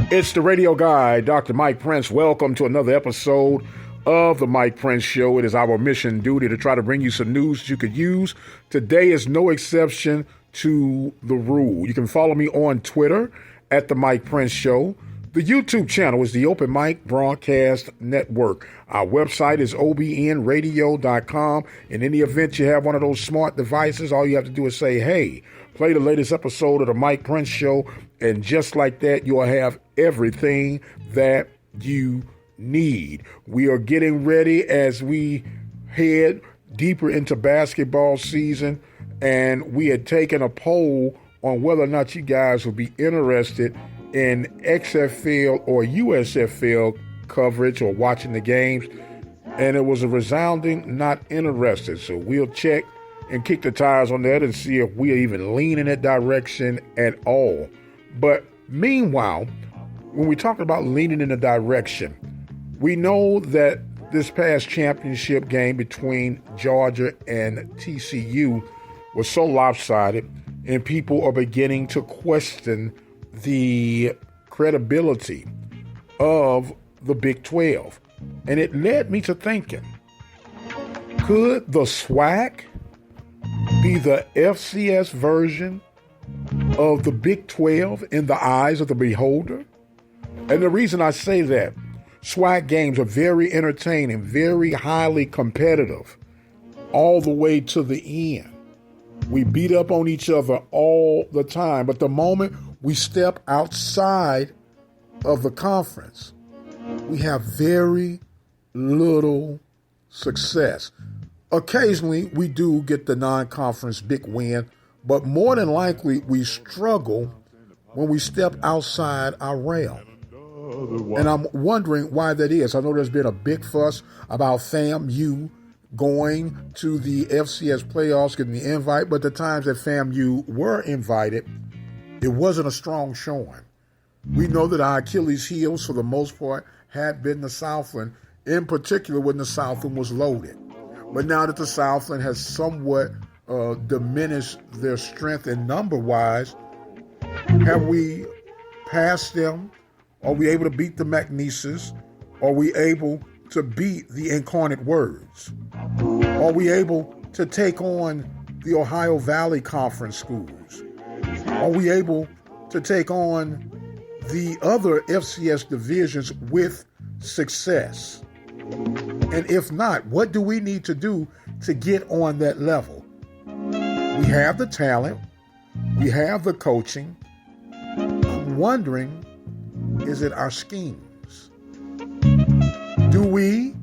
It's the radio guy, Dr. Mike Prince. Welcome to another episode of the Mike Prince Show. It is our mission duty to try to bring you some news that you could use. Today is no exception to the rule. You can follow me on Twitter at the Mike Prince Show. The YouTube channel is the Open Mic Broadcast Network. Our website is obnradio.com. In any event you have one of those smart devices, all you have to do is say, hey, play the latest episode of the Mike Prince Show, and just like that, you'll have everything that you need. We are getting ready as we head deeper into basketball season, and we had taken a poll on whether or not you guys would be interested in XFL or USFL coverage or watching the games, and it was a resounding not interested. So we'll check and kick the tires on that and see if we are even leaning in that direction at all. But meanwhile, when we talk about leaning in a direction, we know that this past championship game between Georgia and TCU was so lopsided, and people are beginning to question the credibility of the Big 12. And it led me to thinking, could the SWAC be the FCS version of the Big 12 in the eyes of the beholder? And the reason I say that, SWAC games are very entertaining, very highly competitive, all the way to the end. We beat up on each other all the time, but the moment we step outside of the conference, we have very little success. Occasionally, we do get the non-conference big win, but more than likely, we struggle when we step outside our realm. And I'm wondering why that is. I know there's been a big fuss about FAMU going to the FCS playoffs, getting the invite, but the times that FAMU were invited, it wasn't a strong showing. We know that our Achilles heels, for the most part, had been the Southland, in particular when the Southland was loaded. But now that the Southland has somewhat diminished their strength and number-wise, have we passed them? Are we able to beat the McNeeses? Are we able to beat the Incarnate Words? Are we able to take on the Ohio Valley Conference schools? Are we able to take on the other FCS divisions with success? And if not, what do we need to do to get on that level? We have the talent. We have the coaching. I'm wondering, is it our schemes? Do we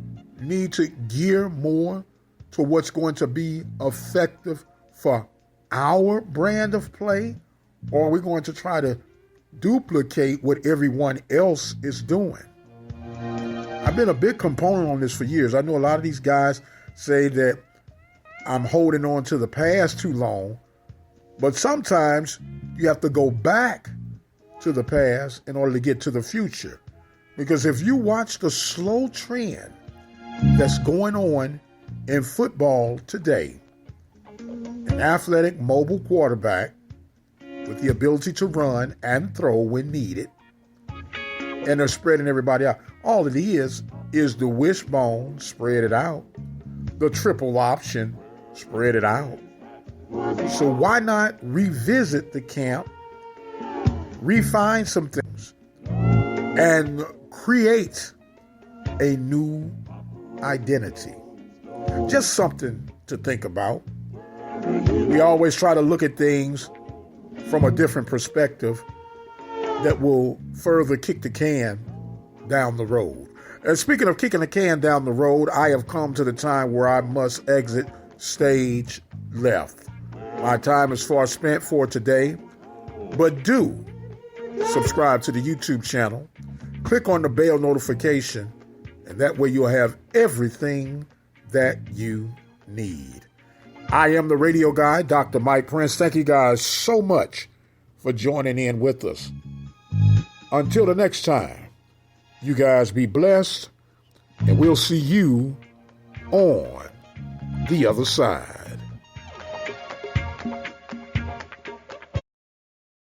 need to gear more to what's going to be effective for our brand of play? Or are we going to try to duplicate what everyone else is doing? I've been a big component on this for years. I know a lot of these guys say that I'm holding on to the past too long, but sometimes you have to go back to the past in order to get to the future. Because if you watch the slow trend that's going on in football today, an athletic mobile quarterback with the ability to run and throw when needed, and they're spreading everybody out. All it is the wishbone, spread it out. The triple option, spread it out. So why not revisit the camp, refine some things, and create a new identity? Just something to think about. We always try to look at things from a different perspective that will further kick the can down the road. And speaking of kicking the can down the road, I have come to the time where I must exit stage left. My time is far spent for today, but do subscribe to the YouTube channel, click on the bell notification, and that way you'll have everything that you need. I am the radio guy, Dr. Mike Prince. Thank you guys so much for joining in with us. Until the next time, you guys be blessed, and we'll see you on the other side.